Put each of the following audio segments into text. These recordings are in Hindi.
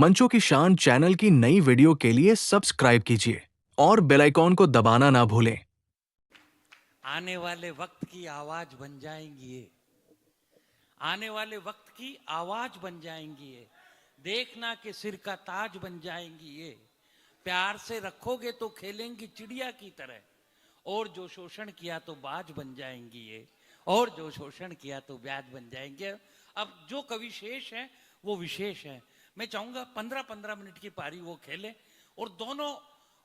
मंचों की शान चैनल की नई वीडियो के लिए सब्सक्राइब कीजिए और बेल आइकॉन को दबाना ना भूलें। आने वाले वक्त की आवाज बन जाएंगी ये, आने वाले वक्त की आवाज बन जाएंगी ये, देखना कि सिर का ताज बन जाएंगी ये। प्यार से रखोगे तो खेलेंगी चिड़िया की तरह, और जो शोषण किया तो बाज बन जाएंगी ये, और जो शोषण किया तो ब्याज बन जाएंगे। अब जो कवि शेष है वो विशेष है। मैं चाहूंगा 15-15 मिनट की पारी वो खेले, और दोनों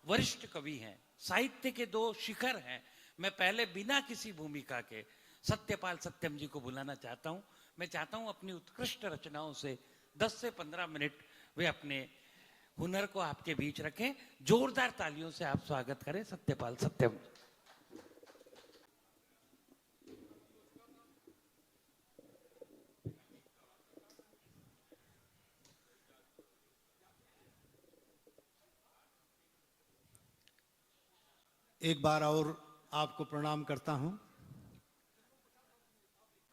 वरिष्ठ कवि हैं, साहित्य के दो शिखर हैं। मैं पहले बिना किसी भूमिका के सत्यपाल सत्यम जी को बुलाना चाहता हूं। मैं चाहता हूं अपनी उत्कृष्ट रचनाओं से 10 से 15 मिनट वे अपने हुनर को आपके बीच रखें। जोरदार तालियों से आप स्वागत करें सत्यपाल सत्यम। एक बार और आपको प्रणाम करता हूं।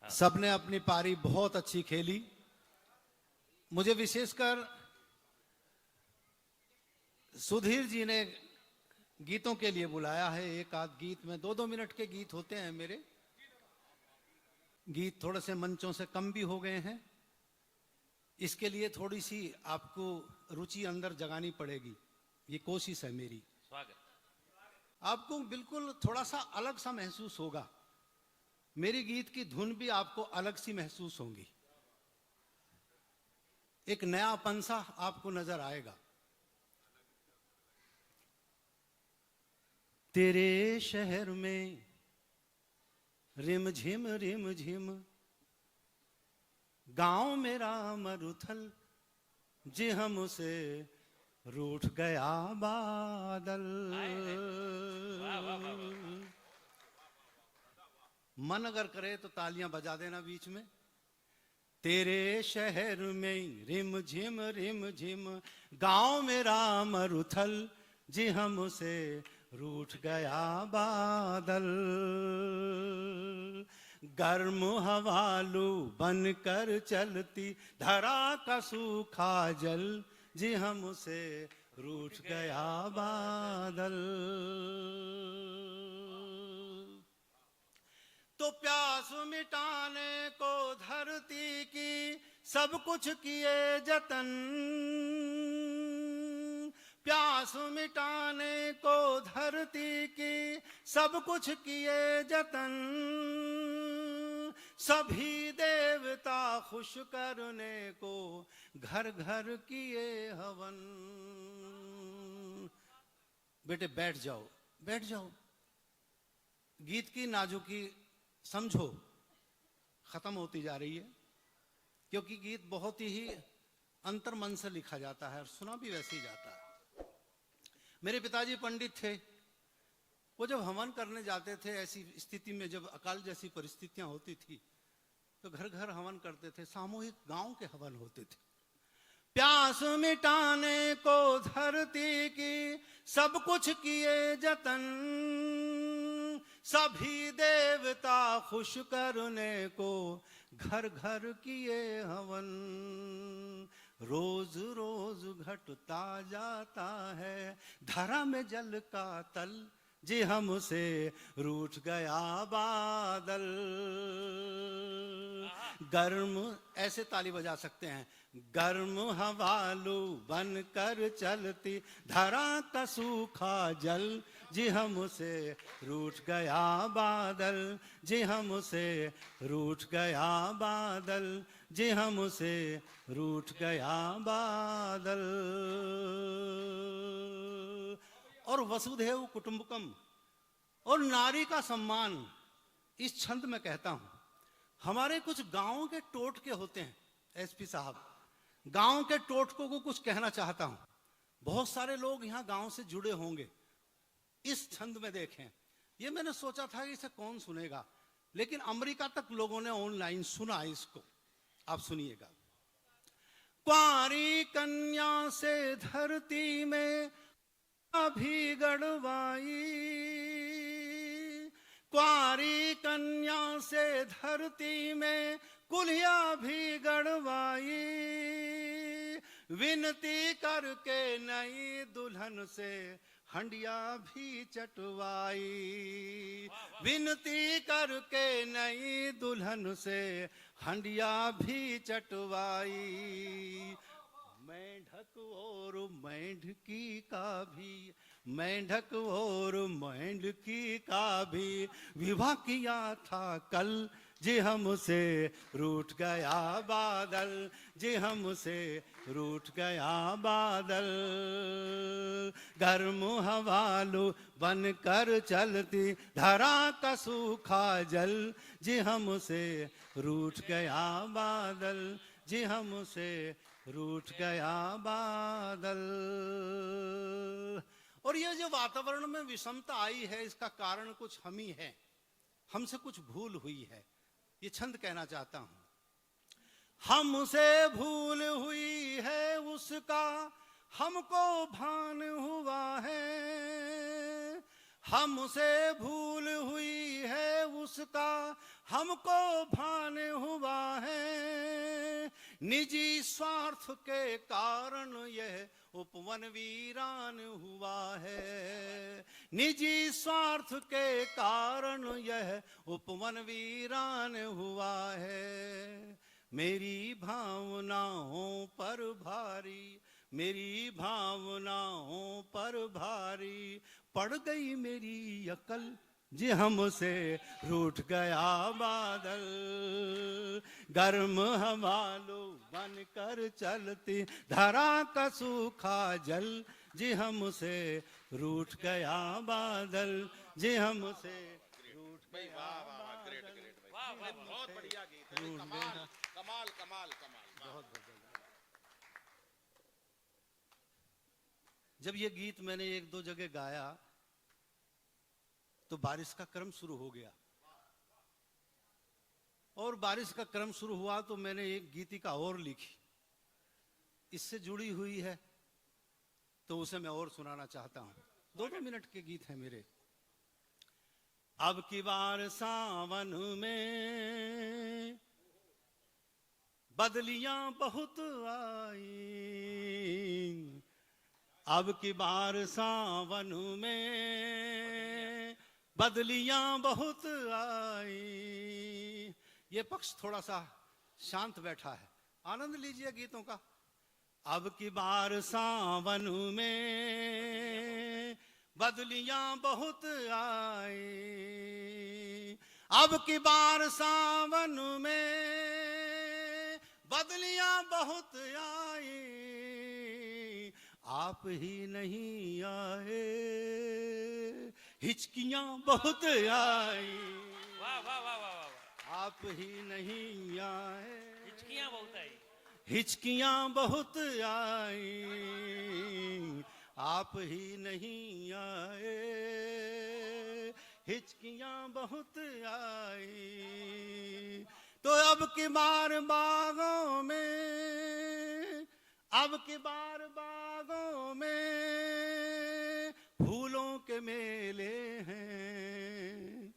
सबने अपनी पारी बहुत अच्छी खेली। मुझे विशेषकर सुधीर जी ने गीतों के लिए बुलाया है। एक आध गीत में 2-2 मिनट के गीत होते हैं मेरे। गीत थोड़े से मंचों से कम भी हो गए हैं, इसके लिए थोड़ी सी आपको रुचि अंदर जगानी पड़ेगी। ये कोशिश है मेरी। स्वागत। आपको बिल्कुल थोड़ा सा अलग सा महसूस होगा। मेरी गीत की धुन भी आपको अलग सी महसूस होगी। एक नयापन सा आपको नजर आएगा। तेरे शहर में रिम झिम गांव मेरा मरुथल, जे हमसे रूठ गया बादल। मन अगर करे तो तालियां बजा देना बीच में। तेरे शहर में रिम झिम गांव मेरा मरुथल, जी हमसे रूठ गया बादल। गर्म हवालू बनकर चलती धरा का सूखा जल, जी हमसे रूठ गया बादल। तो प्यास मिटाने को धरती की सब कुछ किए जतन, प्यास मिटाने को धरती की सब कुछ किए जतन। सभी देवता खुश करने को घर घर किए हवन। बेटे बैठ जाओ, बैठ जाओ। गीत की नाजुकी समझो, खत्म होती जा रही है, क्योंकि गीत बहुत ही अंतर्मन से लिखा जाता है और सुना भी वैसे ही जाता है। मेरे पिताजी पंडित थे। वो जब हवन करने जाते थे, ऐसी स्थिति में जब अकाल जैसी परिस्थितियां होती थी, तो घर घर हवन करते थे। सामूहिक गांव के हवन होते थे। प्यास मिटाने को धरती की सब कुछ किए जतन, सभी देवता खुश करने को घर घर किए हवन। रोज रोज घटता जाता है धरा में जल का तल, जी हमसे रूठ गया बादल। गर्म, ऐसे ताली बजा सकते हैं। गर्म हवालू बनकर चलती धरा का सूखा जल, जी हमसे रूठ गया बादल, जी हमसे रूठ गया बादल, जी हमसे रूठ गया बादल। और वसुधैव कुटुंबकम और नारी का सम्मान, इस छंद में कहता हूं। हमारे कुछ गांवों के टोटके होते हैं एसपी साहब, गांव के टोटकों को कुछ कहना चाहता हूं। बहुत सारे लोग यहां गांव से जुड़े होंगे। इस छंद में देखें, ये मैंने सोचा था कि इसे कौन सुनेगा, लेकिन अमेरिका तक लोगों ने ऑनलाइन सुना इसको। आप सुनिएगा। कुंवारी कन्या से धरती में भी गड़वाई, कुंवारी कन्या से धरती में कुलिया भी गड़वाई। विनती करके नई दुल्हन से हंडिया भी चटवाई। विनती करके नई दुल्हन से हंडिया भी चटवाई। मेंढक और मेंढकी का भी, मेंढक और मेंढकी का भी विवाह किया था कल। जी हमसे रूठ गया बादल, जी हमसे रूठ गया बादल। गर्म हवालू बनकर चलती धरा का सूखा जल। जी हमसे रूठ गया बादल, जी हमसे रूठ गया बादल। और ये जो वातावरण में विषमता आई है, इसका कारण कुछ हम ही है, हमसे कुछ भूल हुई है। ये छंद कहना चाहता हूं। हमसे भूल हुई है उसका हमको भान हुआ है। हमसे भूल हुई है उसका हमको भान हुआ है। निजी स्वार्थ के कारण यह उपवन वीरान हुआ है। निजी स्वार्थ के कारण यह उपवन वीरान हुआ है। मेरी भावनाओं पर भारी, मेरी भावनाओं पर भारी पड़ गई मेरी अकल। जी हमसे रूठ गया बादल। गर्म हवालो बनकर चलती धरा का सूखा जल। जी हमसे रूठ गया बादल, जी हमसे रूठ गया बादल। बहुत बढ़िया गीत है, कमाल कमाल कमाल कमाल। बहुत बढ़िया। जब ये गीत मैंने एक दो जगह गाया तो बारिश का क्रम शुरू हो गया, और बारिश का क्रम शुरू हुआ तो मैंने एक गीतिका और लिखी, इससे जुड़ी हुई है, तो उसे मैं और सुनाना चाहता हूं। 2-2 मिनट के गीत हैं मेरे। अब की बार सावन में बदलियां बहुत आई। अब की बार सावन में बदलियां बहुत आई। ये पक्ष थोड़ा सा शांत बैठा है, आनंद लीजिए गीतों का। अब की बार सावन में बदलियां बहुत आई। अब की बार सावन में बदलियां बहुत आई। आप ही नहीं आए, हिचकियां बहुत आई। वाह वाह वाह वाह वाह। आप ही नहीं आए, हिचकियां बहुत आई। हिचकियां बहुत आई। आप ही नहीं आए, हिचकियां बहुत आई। तो अब की बार बागों में, अब की बार बागों में फूलों के मेले हैं।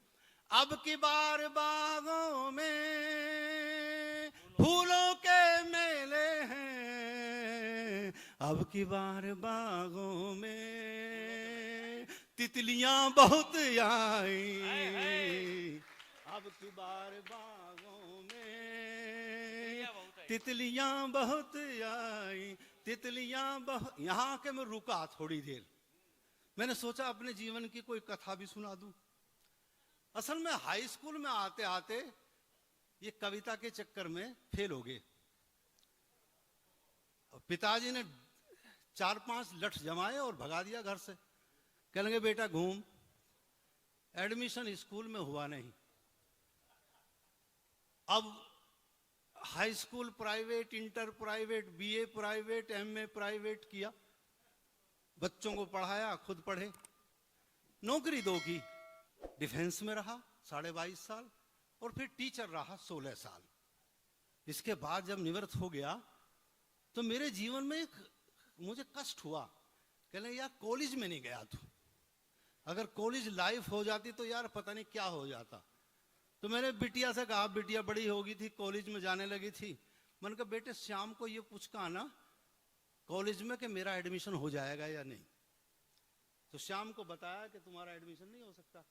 अब की बार बागों में फूलों के मेले हैं। अब की बार बागों में तितलियां बहुत आई। अब की बार बागों में तितलियां बहुत आई। तितलियां बहुत। यहां आके मैं रुका थोड़ी देर, मैंने सोचा अपने जीवन की कोई कथा भी सुना दूं। असल में हाई स्कूल में आते आते ये कविता के चक्कर में फेल हो गए। पिताजी ने 4-5 लठ जमाए और भगा दिया घर से। कहने लगे बेटा घूम। एडमिशन स्कूल में हुआ नहीं। अब high school private, inter private, BA private, MA private किया, बच्चों को पढ़ाया, खुद पढ़े, नौकरी 2 की, डिफेंस में रहा 22.5 साल, और फिर टीचर रहा 16 साल। इसके बाद जब निवृत्त हो गया तो मेरे जीवन में एक मुझे कष्ट हुआ। कहने यार कॉलेज में नहीं गया तू, अगर कॉलेज लाइफ हो जाती तो यार पता नहीं क्या हो जाता। तो मैंने बिटिया से कहा, बिटिया बड़ी हो गई थी, कॉलेज में जाने लगी थी, मैंने कहा बेटे शाम को ये पुचका आना कॉलेज में कि मेरा एडमिशन हो जाएगा या नहीं। तो श्याम को बताया कि तुम्हारा एडमिशन नहीं हो सकता,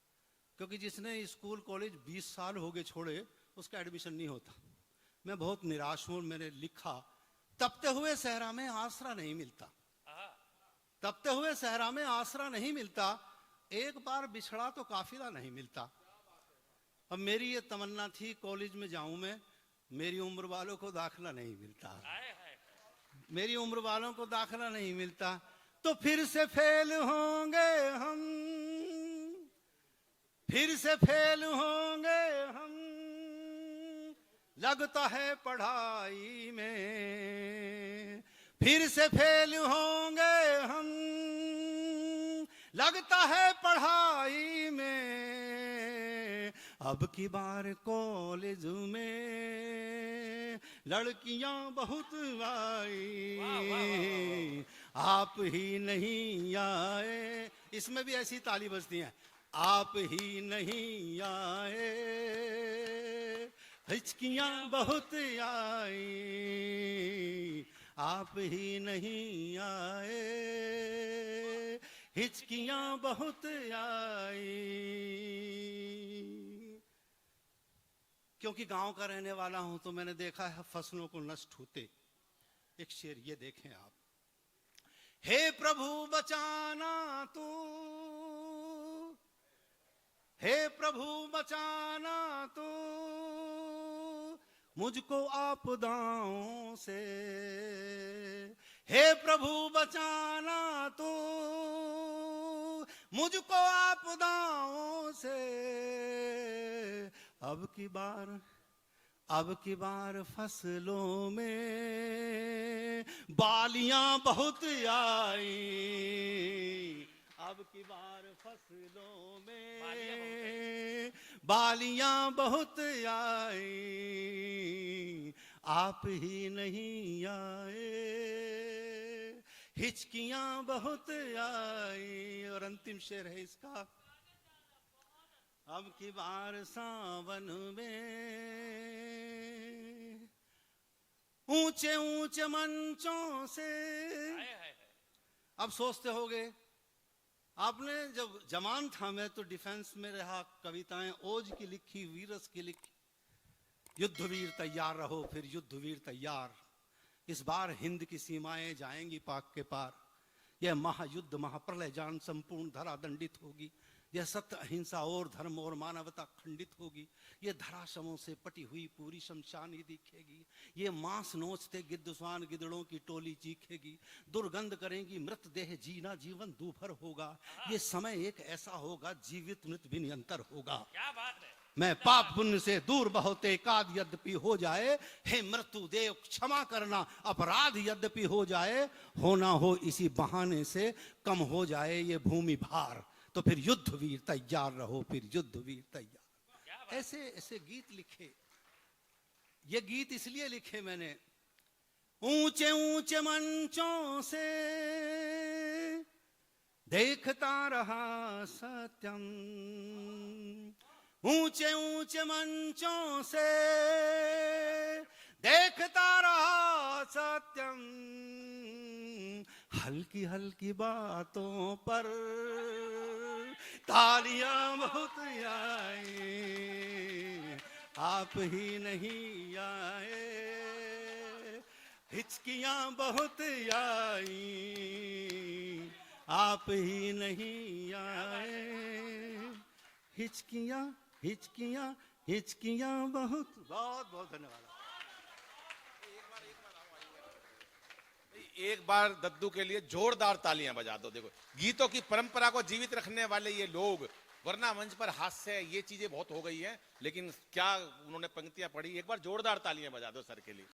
क्योंकि जिसने स्कूल कॉलेज 20 साल हो गए छोड़े उसका एडमिशन नहीं होता। मैं बहुत निराश हूं। मैंने लिखा, तपते हुए सहरा में आसरा नहीं मिलता, तपते हुए सहरा में आसरा नहीं मिलता, एक बार बिछड़ा तो काफिला नहीं मिलता। अब मेरी ये तमन्ना थी कॉलेज में जाऊं मैं, मेरी उम्र वालों को दाखिला नहीं मिलता, मेरी उम्र वालों को दाखिला नहीं मिलता, तो फिर से फेल होंगे हम, फिर से फेल होंगे हम, लगता है पढ़ाई में, फिर से फेल होंगे हम, लगता है पढ़ाई में। अब की बार कॉलेज में लड़कियां बहुत आई, आप ही नहीं आए। इसमें भी ऐसी ताली बजती है, आप ही नहीं आए, हिचकियां बहुत आई, आप ही नहीं आए, हिचकियां बहुत आई। क्योंकि गांव का रहने वाला हूं तो मैंने देखा है फसलों को नष्ट होते। एक शेर ये देखें आप, हे प्रभु बचाना तू, हे प्रभु बचाना तू मुझको आपदाओं से, हे प्रभु बचाना तू मुझको आपदाओं से। अब की बार फसलों में बालियां बहुत आई, अब की बार फसलों में बालियां बहुत आई, आप ही नहीं आए, हिचकियां बहुत आई। और अंतिम शेर है इसका, अब की बार सावन में ऊंचे ऊंचे मंचों से। अब सोचते होगे, आपने जब जवान था मैं तो डिफेंस में रहा, कविताएं ओज की लिखी, वीरस की लिखी, युद्ध वीर तैयार रहो फिर युद्ध वीर तैयार, इस बार हिंद की सीमाएं जाएंगी पाक के पार, यह महायुद्ध महाप्रलय जान संपूर्ण धरा दंडित होगी, यह सत्य अहिंसा और धर्म और मानवता खंडित होगी, ये धरा शवों से पटी हुई पूरी शमशानी दिखेगी, ये मांस नोचते गिद्धस्वान गिदड़ों की टोली चीखेगी, दुर्गंध करेंगी मृत देह, जीना जीवन दूभर होगा, ये समय एक ऐसा होगा जीवित मृत भी निरंतर होगा। क्या बात है। मैं पाप पुण्य से दूर बहुत एकाद यद्यपि हो जाए, हे मृत्यु देव क्षमा करना अपराध यद्यपि हो जाए, होना हो इसी बहाने से कम हो जाए ये भूमि भार, तो फिर युद्ध वीर तैयार रहो फिर युद्ध वीर तैयार। ऐसे ऐसे गीत लिखे। ये गीत इसलिए लिखे मैंने, ऊंचे ऊंचे मंचों से देखता रहा सत्यम, ऊंचे ऊंचे मंचों से देखता रहा सत्यम, हल्की हल्की बातों पर तालियां बहुत आई, आप ही नहीं आए, हिचकियां बहुत आई, आप ही नहीं आए, हिचकियां हिचकियां हिचकियां बहुत। बहुत बहुत धन्यवाद। एक बार दद्दू के लिए जोरदार तालियां बजा दो। देखो गीतों की परंपरा को जीवित रखने वाले ये लोग, वरना मंच पर हास्य ये चीजें बहुत हो गई हैं, लेकिन क्या उन्होंने पंक्तियां पढ़ी। एक बार जोरदार तालियां बजा दो सर के लिए।